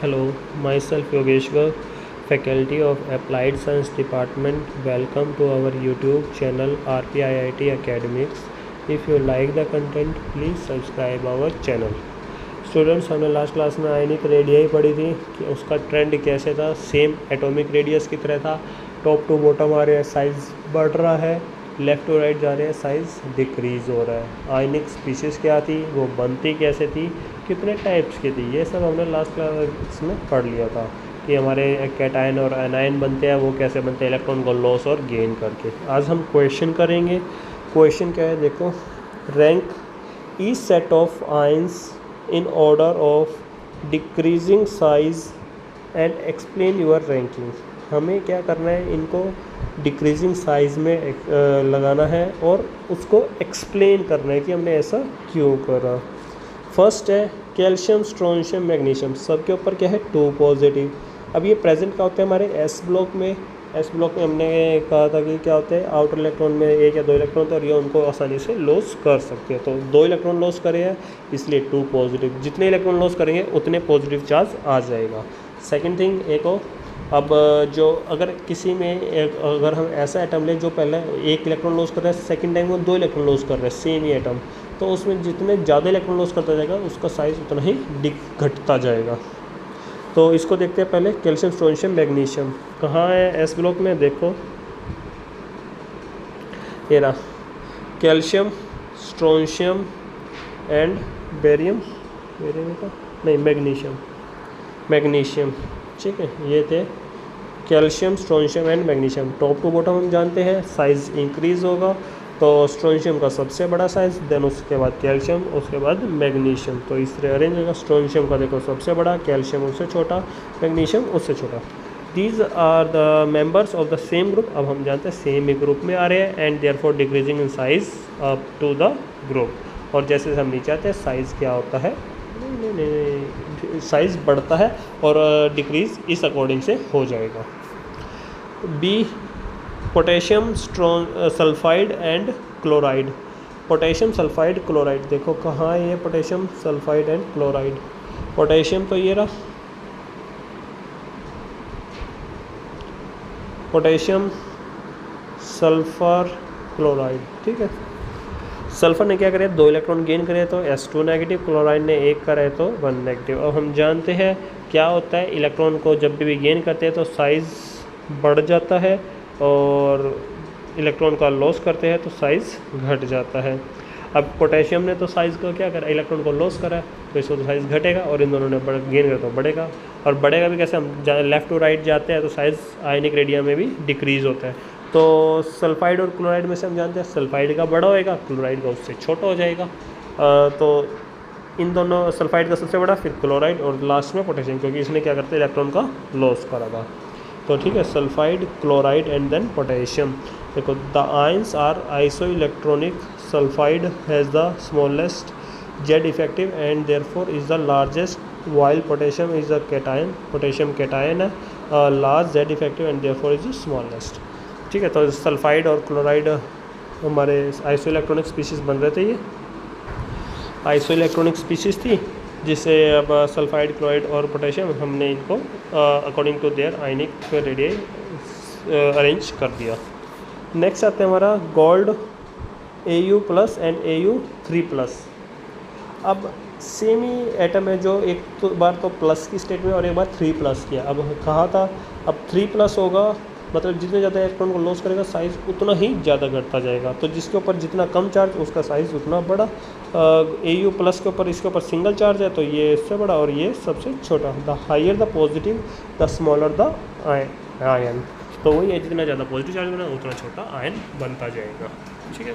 Hello, myself Yogesh Garg, Faculty of Applied Science Department. Welcome to our YouTube channel RPIIT Academics. If you like the content, please subscribe our channel. Students, हमने last class में ionic radii पढ़ी थी कि उसका trend कैसे था। Same atomic radius की तरह था। टॉप टू बॉटम आ रहे हैं, साइज़ बढ़ रहा है, लेफ़्ट टू राइट जा रहे हैं, साइज़ डिक्रीज़ हो रहा है। आयनिक स्पीशीज़ क्या थी, वो बनती कैसे थी, कितने टाइप्स की थी, ये सब हमने लास्ट क्लास में पढ़ लिया था कि हमारे कैटायन और एनायन बनते हैं, वो कैसे बनते हैं इलेक्ट्रॉन को लॉस और गेन करके। आज हम क्वेश्चन करेंगे। क्वेश्चन क्या है, देखो। Rank each set of ions in order of decreasing size and explain your ranking। हमें क्या करना है, इनको डिक्रीजिंग साइज़ में लगाना है और उसको एक्सप्लेन करना है कि हमने ऐसा क्यों करा। फर्स्ट है कैल्शियम, स्ट्रोंशियम, मैग्नीशियम, सबके ऊपर क्या है 2 पॉजिटिव। अब ये प्रेजेंट क्या होता है हमारे एस ब्लॉक में। एस ब्लॉक में हमने कहा था कि क्या होता है, आउटर इलेक्ट्रॉन में 1 या 2 इलेक्ट्रॉन होते हैं और ये उनको आसानी से लॉस कर सकते हैं। तो 2 इलेक्ट्रॉन लॉस करे हैं, इसलिए 2 पॉजिटिव। जितने इलेक्ट्रॉन लॉस करेंगे उतने पॉजिटिव चार्ज आ जाएगा। सेकंड थिंग, एक हो अब जो अगर किसी में अगर हम ऐसा एटम लें जो पहले 1 इलेक्ट्रॉन लॉस कर रहा है, सेकेंड टाइम वो 2 इलेक्ट्रॉन लॉस कर रहा है, सेम ही एटम, तो उसमें जितने ज़्यादा इलेक्ट्रॉन लॉस करता जाएगा उसका साइज़ उतना ही घटता जाएगा। तो इसको देखते हैं पहले। कैल्शियम, स्ट्रोंशियम, मैग्नीशियम कहाँ है एस ब्लॉक में, देखो ये रहा। Calcium, strontium and barium, barium का नहीं, मैग्नीशियम, ठीक है। ये थे calcium, strontium and magnesium. Top to bottom हम जानते हैं, साइज़ इंक्रीज़ होगा। तो स्ट्रोंशियम का सबसे बड़ा साइज़, देन उसके बाद कैल्शियम, उसके बाद मैग्नीशियम। तो इस तरह अरेंज होगा। स्ट्रोंशियम का देखो सबसे बड़ा, कैल्शियम उससे छोटा, मैग्नीशियम उससे छोटा। These are the members of the same group. अब हम जानते हैं सेम ही ग्रुप में आ रहे हैं and therefore decreasing in size up to the group. और जैसे हम नीचे आते हैं, साइज़ क्या होता है, नहीं, साइज़ बढ़ता है और डिक्रीज़ इस अकॉर्डिंग से हो जाएगा। B, potassium, sulphide and chloride. Potassium, sulphide, chloride, देखो कहाँ है ये potassium, sulphide and chloride. Potassium तो ये रहा, पोटेशियम, सल्फर, क्लोराइड, ठीक है। सल्फर ने क्या करे, 2 इलेक्ट्रॉन गेन करे तो S2 नेगेटिव, क्लोराइड ने 1 करे तो 1 नेगेटिव। अब हम जानते हैं क्या होता है, इलेक्ट्रॉन को जब भी गेन करते हैं तो साइज़ बढ़ जाता है और इलेक्ट्रॉन का लॉस करते हैं तो साइज़ घट जाता है। अब पोटेशियम ने तो साइज़ को क्या करा, इलेक्ट्रॉन को लॉस करा, तो इसको तो साइज़ घटेगा, और इन दोनों ने गेन करा तो बढ़ेगा। और बढ़ेगा भी कैसे, हम लेफ़्ट टू राइट जाते हैं तो साइज़ आयनिक रेडियम में भी डिक्रीज़ होता है। तो सल्फाइड और क्लोराइड में से हम जानते हैं सल्फाइड का बड़ा होएगा, क्लोराइड का उससे छोटा हो जाएगा। तो इन दोनों, सल्फाइड का सबसे बड़ा, फिर क्लोराइड और लास्ट में पोटेशियम, क्योंकि इसने क्या करते हैं इलेक्ट्रॉन का लॉस करा था। तो ठीक है, sulphide, chloride and then potassium. देखो the ions are isoelectronic. Sulphide has the smallest Z effective and therefore is the largest, while potassium is the cation. Potassium cation है, large Z effective and therefore is the smallest, ठीक है। तो sulphide और chloride हमारे iso electronic species बन रहे थे। ये आइसो इलेक्ट्रॉनिक स्पीशीज़ थी, जिसे अब सल्फाइड, क्लोराइड और पोटेशियम हमने इनको according to their ionic radii arrange कर दिया। नेक्स्ट आते हैं हमारा गोल्ड, Au+ एंड Au3+। अब सेम ही एटम है जो एक तो बार तो प्लस की स्टेट में और एक बार 3+ किया। अब कहा था, अब 3+ होगा मतलब जितने ज़्यादा इलेक्ट्रॉन को लॉस करेगा साइज़ उतना ही ज़्यादा घटता जाएगा। तो जिसके ऊपर जितना कम चार्ज उसका साइज़ उतना बड़ा। Au+ के ऊपर, इसके ऊपर सिंगल चार्ज है तो ये इससे बड़ा और ये सबसे छोटा। The higher the positive the smaller the ion. तो वही है, जितना ज़्यादा पॉजिटिव चार्ज बना उतना छोटा आयन बनता जाएगा, ठीक है।